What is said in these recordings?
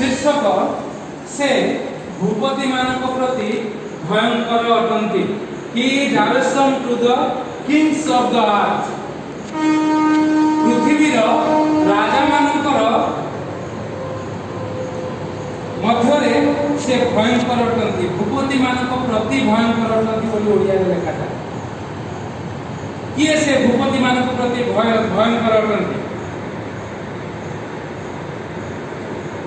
शीर्षक से भूपति मानक प्रति भयंकर अटंती। He is awesome to the kings of the earth। पृथ्वीर राजा मानकर मध्यरे से भयंकर अटंती। भूपति मानक प्रति भयंकर अटंती बोली ओडिया रे लिखा था। किए से भूपति मानक प्रति भयंकर अटंती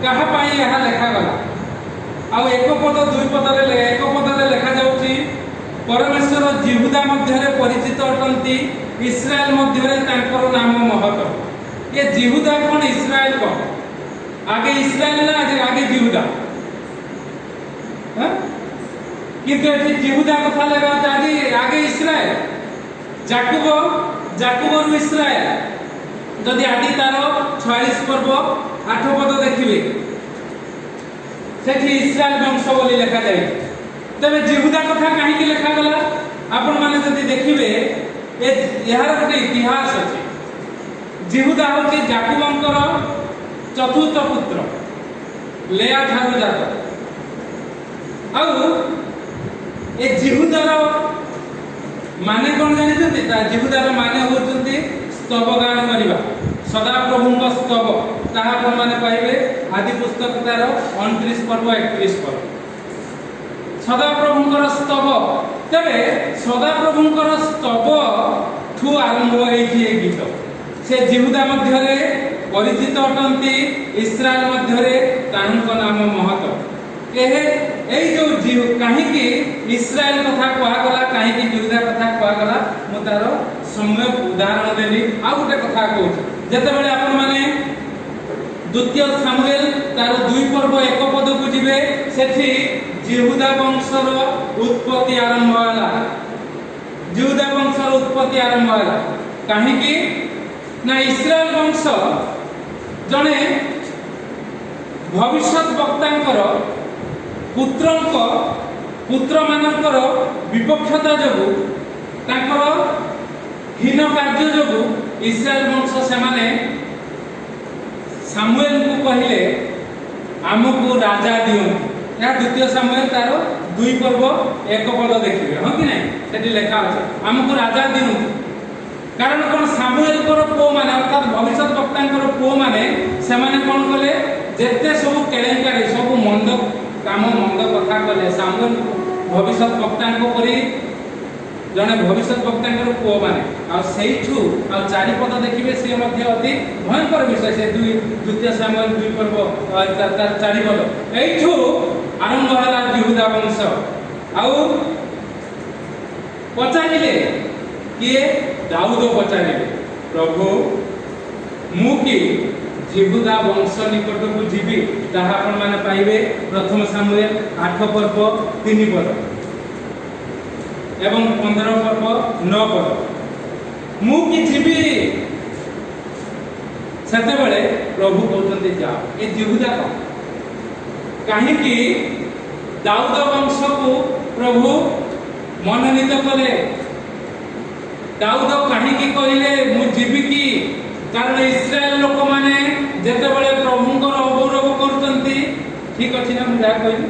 कहा पाई यह लिखा गला। आउ एक पद दुई पद रे एक पद रे लिखा जाउची परमेश्वर जिहुदा मध्यरे परिचित अटंती, इस्राएल मध्यरे तांकर नाम महत। ये जिहुदा कौन इस्राएल कौन? आगे इस्राएल ना आगे जिहुदा। हां किंतु एठी जिहुदा कथा लगा आगे इस्राएल। जाकुब इस्राएल जदि आदि तार 46 पर्व 8 पद देखिबे सेठी इस्राएल वंश बोली लिखा जाय। तबे जिहुदा कथा काहे कि लिखा गला आपण माने जदि देखिबे यार गोटे इतिहास अछि। जिहुदा होछि जाकुबंकर चतुर्थ पुत्र लेया ठारू जात। आउ ए जिहुदार माने कोन जानिछथि? ता जिहुदार माने होचंती स्तव गान करिबा, सदा प्रभुଙ୍କ स्तव। ताहा आपण माने पाइबे आदि पुस्तक तार 29 पर्व 31 पर्व सदा प्रभुଙ୍କର स्तव। तबे सदा प्रभुଙ୍କର स्तव ठू आरंभ होइछि ए गीत। से जिहुदा मध्यरे परिचित अटंती, इस्राएल मध्यरे तांक नाम महत। एही जो काहे कि इस्राएल कथा कहा गला, काहे कि जिहुदा कथा कहा गला, मु तार समय उदाहरण देली। आ गोटे कथा कहू जते बेले आपण माने द्वितीय सामुएल तार 2 पर्व 1 पद को जिवे सेठी जिहुदा वंशर उत्पत्ति आरंभ होला। जिहुदा वंशर उत्पत्ति आरंभ होला काहे कि ना इस्राएल वंश जने भविष्यत वक्तांकर पुत्र मानकर विपक्षता जोगु तांकर हीन कार्य जोगु इस्राएल वंश से माने सामुएल को कहले आमको राजा दियो। या द्वितीय सामुएल तार 2 पर्व 1 पद देखिबे। हां कि नहीं सेठी लिखा আছে आमको राजा दियो। कारण कोन सामुएल कर पो माने अर्थात भविष्यत वक्तांकर पो माने से माने कोन कले जेते सब केलेंकारी सब मंद काम मंद कथा कले सामुएल भविष्यत वक्तांको परि जने भविष्यत वक्तांकर पो माने आ सेइठू आ 4 पद देखिबे से मध्ये अति भयंकर विषय से द्वितीय सामुएल 2 पर्व 4 पद एइठू आरंभ होला जिहुदा वंश। आउ पचारिले किए दाऊद पचारिले प्रभु मु कि जिहुदा वंश निकट को जीवी ताहा आपण माने पाइबे प्रथम सामुएल 8 पर्व 3 पद एवं 15 पर्व 9 पद मु कि जीवी सेते बेले प्रभु कहते जाओ। ए जिहुदा का काहे कि दाऊद वंश को प्रभु मनोनीत कले। दाऊद काहे कि कहले मु जीवी की कारण इस्राएल लोक माने जेते बेले प्रभुंकर अगौरव करचंती। ठीक अछि ना? मु जा कहली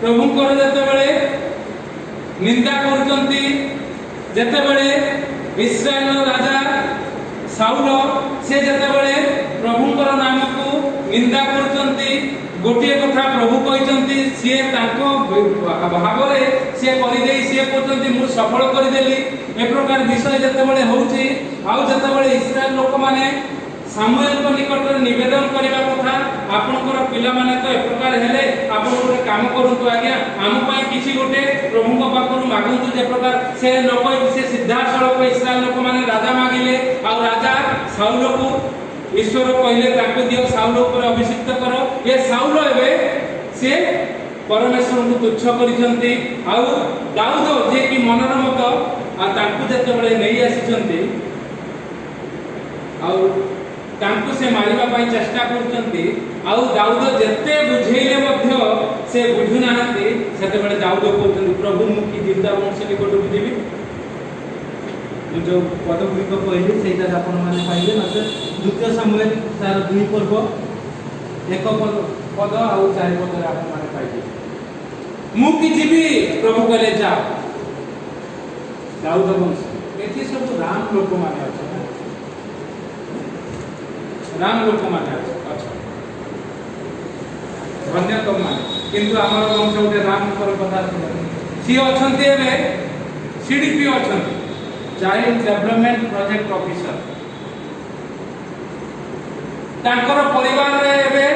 प्रभुंकर जेते बेले निंदा करचंती, जेते बेले इस्राएल राजा साउल से जेते बेले प्रभुंकर नाम को निंदा करचंती, गोटिए कथा प्रभु कहचंती से ताको भागरे से करि देई से कहचंती मु सफल करि देली। ए प्रकार विषय जेते बेले होउची आउ जेते बेले इस्राएल लोक माने सामुएल को निकट निवेदन करिबा कथा आपनकर पिला माने तो ए प्रकार हेले आपन गोटे काम करंतु आज्ञा आम पई किछि गोटे प्रभु को पाखरु मागंतु। जे प्रकार से न कहि से सिद्धा सड़क इस्राएल लोक माने राजा मागिले आ राजा साउल को ईश्वर कहले ताको दियो साउल ऊपर अभिषिक्त करो। ये साउल एबे से परमेश्वर को तुच्छ करिसंती। आ दाऊद जे कि मनर मत आ ताको जते बेले नै आसीचंती आ तांको से मारिबा पई चेष्टा करचंती। आ दाऊद जते बुझेइले मध्य से बुझु नाहंती। सेते बेले दाऊद कहउचंती प्रभु मु कि जिहुदा वंश निकट बुझिबी। जो पदगुड़ी को कहली सेटा आपण माने पाइबे। नते द्वितीय सामुएल तार 2 पर्व 1 पद पद आउ चारि पद आपण माने पाइबे मु कि जीवी प्रभु कहले जाओ दाऊद वंश एथि सब राम लोक माने अछि राम लोक माने अछि धन्य तो माने किंतु हमर वंश उते राम कर कथा सी अछंती एबे सीडीपी अछंती चाइल्ड डेवलपमेंट प्रोजेक्ट ऑफिसर तांकर परिवार रे एबे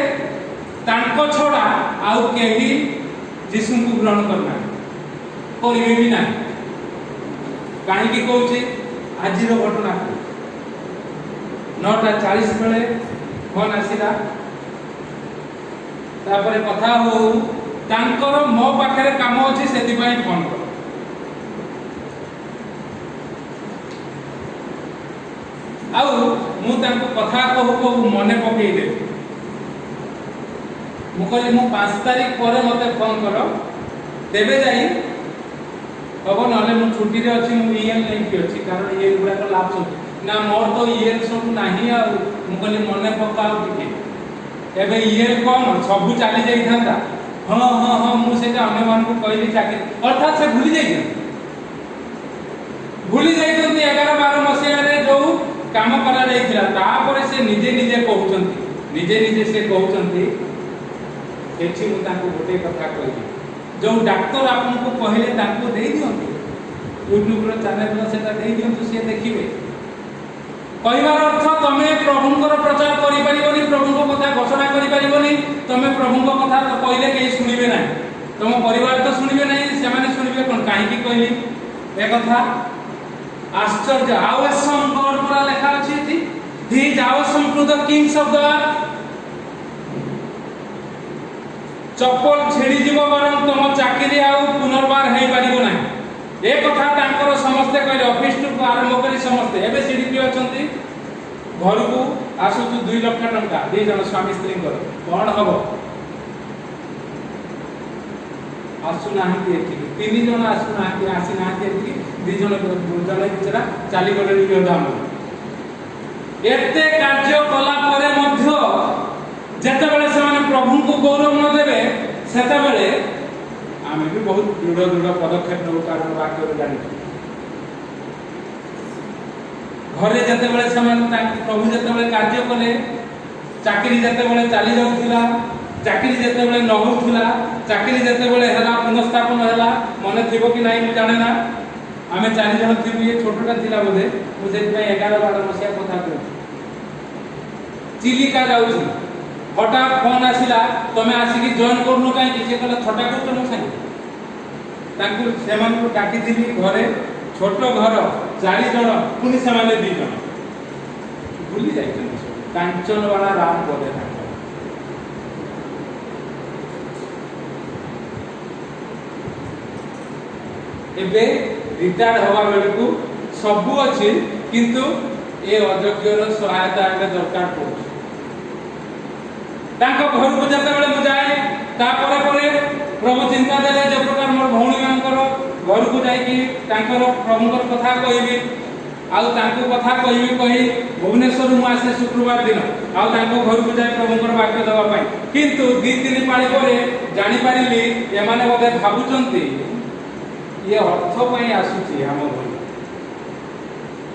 तांको छोड़ा आउ केही जीशु को ग्रहण करना करिवे भी ना काहे की कहूची आजिर घटना 9:40 बेले फोन आसीला तापरे कथा हो तांकर मो पाखरे काम अछि सेति पई फोन कर आउ मु तांको कथा कहू कहू मने पकई दे मु कहली मु 5 तारिख परे मते फोन करो तेबे जाई हबो नले मु छुट्टी रे अछि मु ईएल नहीं कि अछि कारण ये गुडा को लाभ सब ना मोर तो ईएल सब नाही आ मु कहली मने पकाओ कि एबे ईएल कोन सब चली जाई थांदा हां हां हां मु सेटा अन्य मान को कहली चाकरी अर्थात से भूली जाई 11 12 मसिया रे जो काम करा जाइथिला तापरे से निजे निजे से कहउचंती एठी मु ताको गोटे कथा कहली जो डॉक्टर आपन को कहले ताको देई दियंतु यूट्यूब रो चैनल रो सेटा देई दियंतु से देखिबे कहबार अर्थ तमे प्रभुंकर प्रचार करि परिबोनी प्रभुंको कथा घोषणा करि परिबोनी तमे प्रभुंको कथा तो कहले केही सुनिबे नै तम परिवार तो सुनिबे नै से माने सुनिबे कोन काहे की कहली ए कथा आश्चर्य awesome God पूरा लिखा अछि थी he is awesome to the kings of the earth चप्पल छेड़ी जीव बरम तुम चाकरी आउ पुनर्बार हेई पारिबो नै ए कथा तांकर समस्त कहले ऑफिस टू आरंभ करी समस्त एबे सीडीपी अछंती घर को आसु 2 लाख टंका दे जन स्वामी स्त्री कर कोन हबो आसु नाही एठी 3 जन आसु नाही आसी नाही एठी 2 जन जन बिचरा चाली गले योदाम एते कार्य कला परे मध्य जेते बेले से माने प्रभु को गौरव न देबे सेते बेले आमे भी बहुत दृढ़ पदक्षेप न कारण वाक्य रे जानि घरे जेते बेले से माने प्रभु जेते बेले कार्य कले चाकरी जेते बेले चाली जाउथिला चाकरी जेते बेले न होउथिला चाकरी जेते बेले हला पुनर्स्थापन हला मने थिबो कि नाही जाने ना आमे 4 जन थिबु ये छोटटा थिला बोले मु सेति पय 11 12 मसिया कथा कहू चिलिका जाउछि हठात फोन आसिला तमे आसिकी जॉइन करनो काई कि से कला छटा करतो न संगे ताकू सेमान को डाकी दिली घरे छोटो घर 4 जन पुनी समाने 2 जन भूली जाइछन कांचन वाला राम बोले ना एबे रिटायर्ड होवा बेले को सबु अछि किंतु ए अयोग्यर सहायता एबे दरकार पड़छ ताको घर को जते बेले मु जाए ता परे प्रभु चिंता देले जे प्रकार मोर भौणी मानकर घर को जाई कि तांकर प्रभुकर कथा कहिबी आउ तांको कथा कहिबी कहि भुवनेश्वर मु आसे शुक्रवार दिन आउ तांको घर को जाई प्रभुकर वाक्य दवा पाई किंतु 2-3 पाळी परे जानि पारिली ए माने बोधे भाबुचंती ये अर्थ पई आसुची हम घर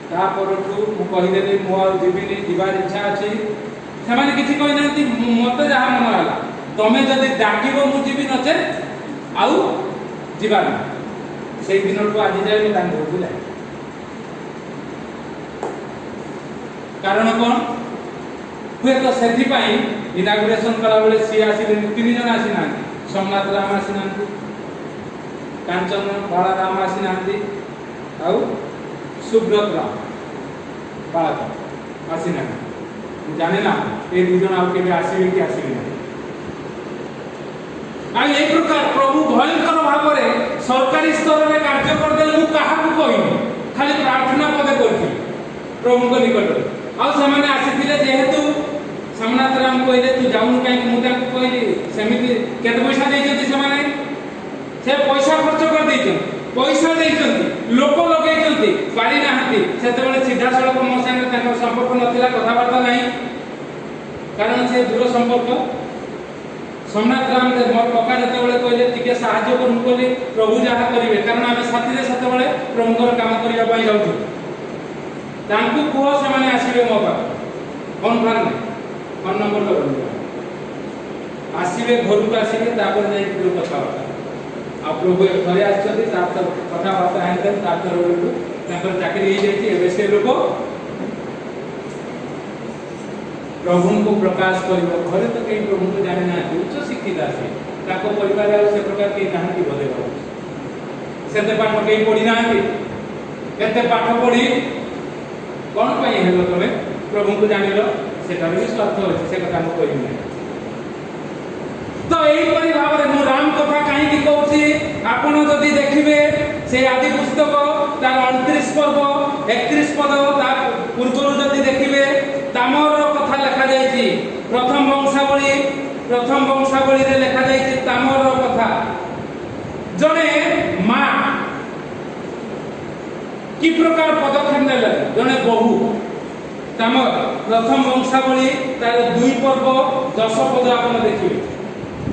ता परठू मु कहि देली मु आ जीविनी जीवार इच्छा अछि सेमाने किछि कहि नथि मते जहा मन होला तमे जदि डाकिबो मु जीवी नचे आउ जीवार सेई दिनटू आज जाय मु तांको बुलाय कारण कोन हुए तो सेथि पई इनागुरेशन कला बेले सी आसीले 3 जन आसी ना सोमनाथ राम आसी ना कांचन बाला राम आसी नांती आउ सुब्रत राम बाला आसी ना जाने ना ए 2 जन आउ के आसीबे कि आसीबे ना आ ए प्रकार प्रभु भयंकर भाव रे सरकारी स्तर रे कार्य कर देले मु काहा को कहिनी खाली प्रार्थना पदे करथि प्रभु को निकट आ समान आसीथिले जेहेतु सोमनाथ राम कहले तू जाउन काई मु ताको कहली सेमिति केते पैसा देइछथि समान से पैसा खर्च कर देइछन पैसा देइछन लोक लगेइछन पारी नाहंती सेते बेले सीधा सड़क मो संगे ताको संपर्क नथिला कथा बार्ता नाही कारण से दूर संपर्क सोमनाथ राम मोर कका जेतेबेले कहले टिके साहाय्य करमु कहले प्रभु जहा करिवे कारण आमे साथी रे सेतेबेले प्रभुଙ୍କର काम करिया ପାଇଁ जाउछु तांकु को से माने आसीबे मो पाख फोन नंबर दबो आसीबे घर को आसीबे तापर जाई के कथा होता आ प्रभु घरे आछथि तापर कथा वार्ता हेते तापर तापर चाकरी हे जाई एबे से लोक प्रभु को प्रकाश करिबा घरे तो कई प्रभु को जाने ना उच्च शिक्षित आसे ताको परिवार से प्रकार के कहानी बोले सेते पाठ कई पढ़ी ना केते पाठ पढ़ी कोन पई हेलो तमे प्रभु को जानिलो सेटा भी स्वार्थ होछि से कथा को कहि नै तो एई परि भाबरे मु राम कथा काहे की कहउछि आपण जदी देखिबे से आदि पुस्तक तार 29 पर्व 31 पद तार पूर्वरु जदी देखिबे तामर कथा लिखा जायछि प्रथम वंशावली रे लिखा जायछि तामर कथा जने मां की प्रकार पदक्षेप नेले जने बहु तामर प्रथम वंशावली तार 2 पर्व 10 पद आपण देखिबे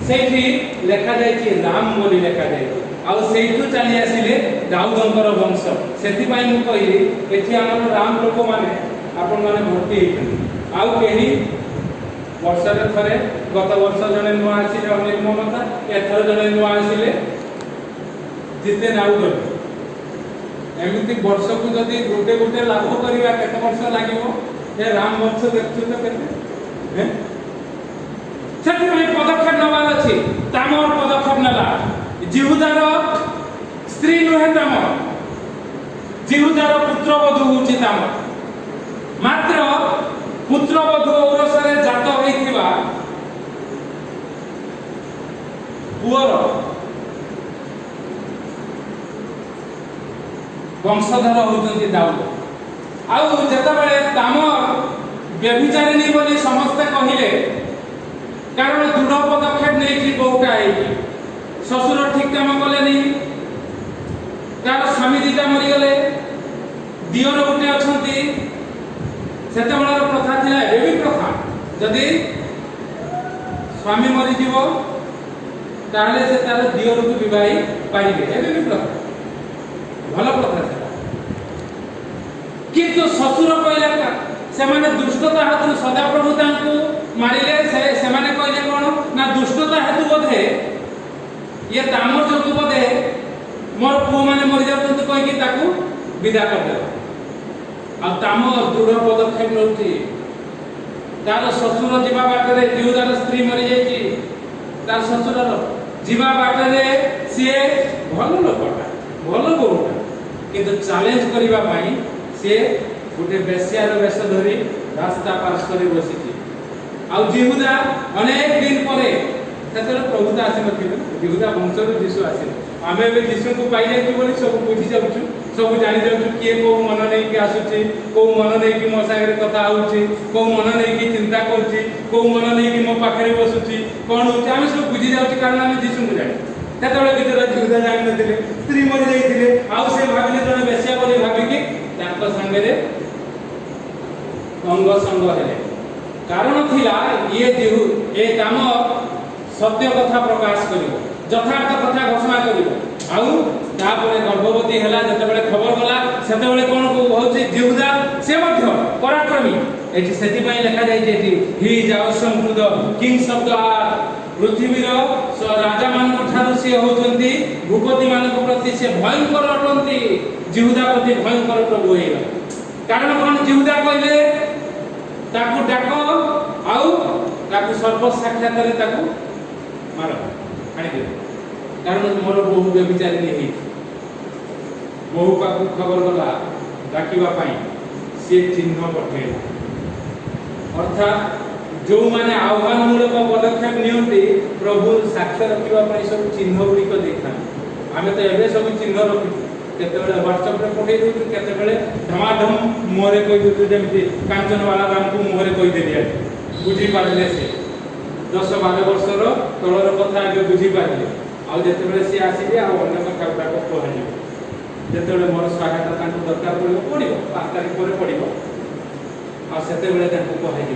सेठी लिखा जायछि राम बोली लिखा जायछि आ सेठु चली आसिले दाऊदंकर वंश सेति पई मु कहिली एठी हमर राम लोक माने आपण माने भर्ती हेतन आउ केही वर्ष रे थरे गत वर्ष जने नुआ आसी अनिल ममता एथर जने नुआ आसीले जिते नाउ एमिति वर्ष को जदी गोटे गोटे लाभ करिया केते वर्ष लागिवो ए राम वंश देखछु तो केते हैं सेति में पदक्षेप नवार अछि तामर पदक्षेप नला जिहुदार स्त्री नहे तामर जिहुदार पुत्रवधू होछि तामर मात्र पुत्रवधू औरसरे जात होइथिबा पुअर वंशधर होउचंती दाऊद आउ जेतबेले तामर व्यभिचारिणी बोली समस्त कहिले कारण दृढ़ पदक्षेप नहीं कि बहुटा है ससुर ठीक काम कले नहीं तार स्वामी दीटा मरी गले दियर गोटे अछंती सेतेबेलार प्रथा थिला एबी प्रथा जदी स्वामी मरी जीवो ताहले से तार दियर को विवाही पाइबे एबी भी प्रथा भलो प्रथा थिला किंतु ससुर कहला से माने दुष्टता हेतु सदा प्रभु तांको मारिले से माने कहले कोन ना दुष्टता हेतु बोधे ये तामर जो बोधे मोर पु माने मरि जाउत कहि कि ताकू विदा कर दे आ तामर दृढ़ पदक्षेप नउती तार ससुर जीवा बाटरे जिहुदार स्त्री मरि जाईची तार ससुरर जीवा बाटरे से भलो लोकटा भलो बोटा किंतु चैलेंज करिवा पई से गोटे बेस्यार वेश धरी रास्ता पास करी बसिची आ जिहुदा अनेक दिन परे सेतरे प्रभुता आसी नथिले जिहुदा वंशर यीशु आसिले आमे बे यीशु को पाइ जाई बोली सब बुझी जाउछु सब जानि जाउछु के को मन नै कि आसुची को मन नै कि मो सागरे कथा होउची को मन नै कि चिंता करची को मन नै कि मो पाखरे बसुची कोन होउची आमे सब बुझी जाउछु कारण आमे यीशु को जानि सेतरे भितर जिहुदा जानि नथिले स्त्री मरि जाईथिले आ से भाबिले जने बेस्या बोली भाबी कि तांको संगे अंग संग हेले कारण थिला ये जेहु ए काम सत्य कथा प्रकाश करिवो यथार्थ कथा घोषणा करिवो आउ तापरे गर्भवती हला जतेबेले खबर गला सेतेबेले कोन को होछि जिहुदा से मध्य पराक्रमी एठी सेति पई लिखा जाय जेठी he is awesome to the kings of the पृथ्वीर राजा मान ठारू से होचंती भूपति मान प्रति से भयंकर अटंती जिहुदा प्रति भयंकर प्रभु हेला कारण कोन जिहुदा कहले ताकू डाको आउ ताकू सर्व साक्षात रे ताकू मारो आनी दे कारण मोर बहु व्यभिचारी नहीं बहु पाकू खबर गला डाकिबा पई से चिन्ह पठेला अर्थात जो माने आह्वान मूलक पदक्षेप नियंती प्रभु साक्ष्य रखिबा पई सब चिन्ह गुडी को देखा आमे तो एबे सब चिन्ह रखि केतेबेले व्हाट्सएप रे पठै दउ केतेबेले धमाधम मोरे कहि दउ जेमति कांचन वाला राम को मोरे कहि देलिया बुझी पारले से 10-12 वर्षर तळर कथा आगे बुझी पारले आ जेतेबेले से आसीबे आ अन्य कथा को कहली जेतेबेले मोर सहायता तांको दरकार पड़िबो 5 तारिख पर पड़िबो आ सेतेबेले तांको कहली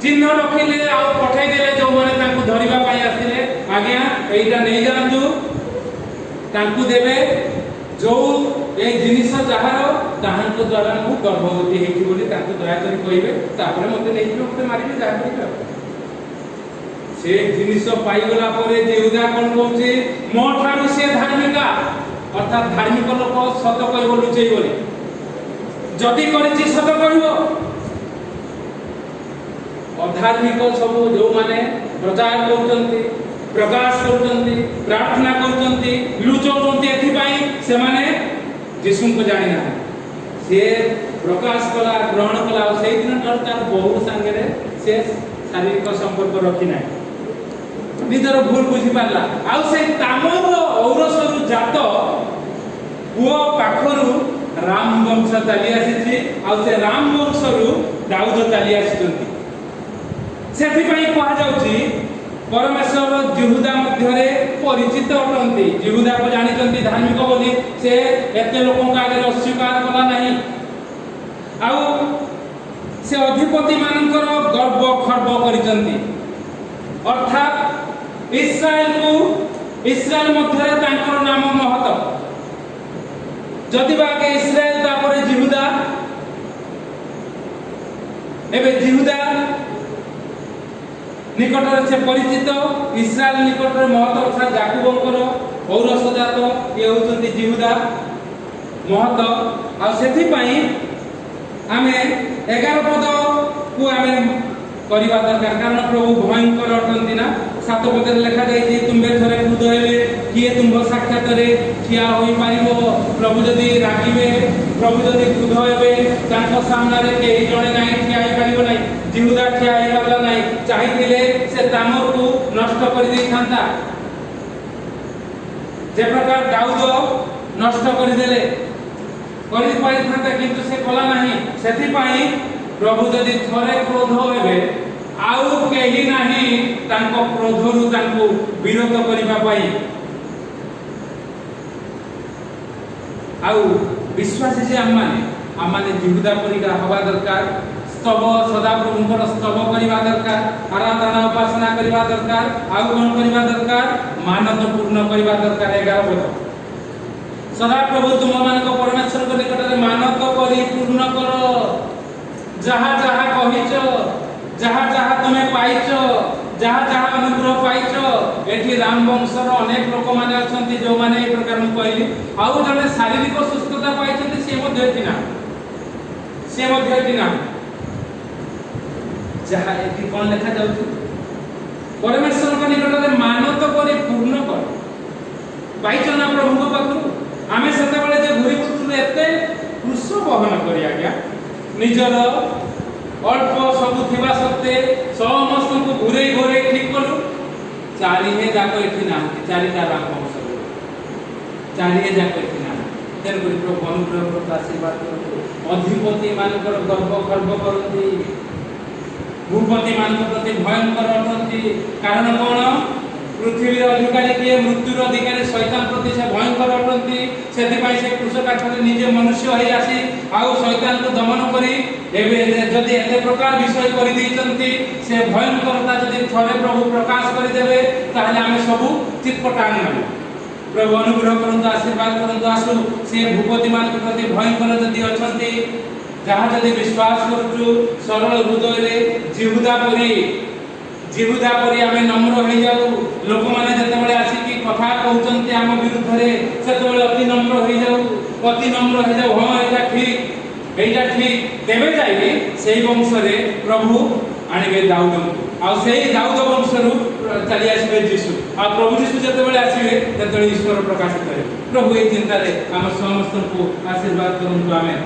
चिन्ह रखिले आ पठै देले जो माने तांको धरिबा पई आसीले आज्ञा एटा नहीं जानतु तांकु देबे जो ए जिनिस जहार ताहांको द्वारा मु गर्भवती हेकी बोली तांको दया करी कहिबे तापरे मते नै जिवो मते मारिबे जा करिबे से जिनिस पाई गला परे जेहुदा कोन कहउचे मो ठारू से धार्मिका अर्थात धार्मिक लोक सत कहबो लुचै बोली जति करिछि सत कहबो अधार्मिक सब जो माने प्रचार करउचंती प्रकाश करउचंती प्रार्थना करउचंती लुचौचंती एथि पई से माने यीशु को जानि ना से प्रकाश कला ग्रहण कला से दिन तार बहु संगे से शारीरिक संपर्क रखि ना निजर भूल बुझी पारला आ से तामर औरसरु जात पुओ पाखरु राम वंश चली आसी आ से राम वंशरु दाऊद चली आसी सेथि पई कहा जाउची परमेश्वर जिहुदा मध्यरे परिचित अटंती जिहुदा को जानिचंती धार्मिक बोली से एते लोकों का आगे अस्वीकार कला नहीं आ से अधिपति मानकर गर्व खर्व करिचंती अर्थात इस्राएल मध्यरे तांकर नाम महत जदि बाके इस्राएल तापरे जिहुदा एबे जिहुदा निकटरे से परिचित इस्राएल निकटरे महत अर्थात याकूबंकर औरस जात ये होचंती जिहुदा महत आ सेथि पई आमे 11 पद को आमे करिबा दरकार कारण प्रभु भयंकर अटंती ना 7 पदरे लिखा जायछि तुमे थरे क्रुद्ध हेले किए तुम साक्षात रे ठिया होई पारिबो प्रभु जदी रागिबे प्रभु जदी क्रुद्ध हेबे तांको सामने रे केही जणे नाही ठिया होई पारिबो नाही जिहुदा ठिया होई पारला नाही चाहिथिले से तामर को नष्ट कर दै थांता जे प्रकार दाऊद नष्ट कर देले करि पारि थांता किंतु से कला नाही सेथि पई प्रभु जदी थरे क्रोध हेबे आउ केही नाही तांको क्रोधरु तांको विरोध करिबा पई आउ विश्वासी जे आमाने जिहुदा परिका हवा दरकार स्तव सदा प्रभुଙ୍କର स्तव करिबा दरकार आराधना उपासना करिबा दरकार आउ कोन करिबा दरकार मानव पूर्ण करिबा दरकार 11 पद सदा प्रभु तुम मानको परमेश्वर को निकटरे मानव करी पूर्ण करो जहा जहा कहिचो जहा जहा तुमे पाइचो जहा जहा अनुग्रह पाइचो एठी राम वंशर अनेक लोक माने अछंती जो माने ए प्रकार मु कहली आउ जने शारीरिक सुस्थता पाइछंती से मध्ये एठी ना जहा एठी कोन लिखा जाउची परमेश्वर को निकटरे मानव करी पूर्ण कर पाइचो ना प्रभु को पाखु आमे सते बेले जे घुरी बुतु एते क्रूस बहन करी आज्ञा निजर अल्प सब थिबा सत्ते समस्त को घुरे घुरे ठीक कलु चारि हे जाको एठी ना चारिटा राम वंश चारि हे जाको एठी ना तेन गुरि प्रभु अनुग्रह करत आशीर्वाद करत अधिपति मानकर गर्व खर्व करती भूपति मानकर प्रति भयंकर अटंती कारण कोन पृथ्वी अधिकारी किए मृत्युर अधिकारी शैतान प्रति से भयंकर अटंती सेति पई से क्रूस काठरे निजे मनुष्य होई आसी आउ शैतान को दमन करी एबे जदि एते प्रकार विषय करि दैचंती से भयंकरता जदि थरे प्रभु प्रकाश करि देबे ताहले आमे सब चितपटांग मानु प्रभु अनुग्रह करंतु आशीर्वाद करंतु आसु से भूपति मान प्रति भयंकर जदि अछंती जहा जदि विश्वास करछु सरल हृदय रे जिहुदा परी आमे नम्र हो जाऊ लोक माने जते बेले आसी की कथा कहउचंती आम विरुद्ध रे सेते बेले अति नम्र हो जाऊ हां एटा ठीक तेबे जाई सेही वंश रे प्रभु आनिबे दाऊद आ सेही दाऊद वंश रु चली आसीबे यीशु आ प्रभु यीशु जते बेले आसीबे तते ईश्वर प्रकाशित करे प्रभु ए चिंता रे हम समस्त को आशीर्वाद करंतु आमेन।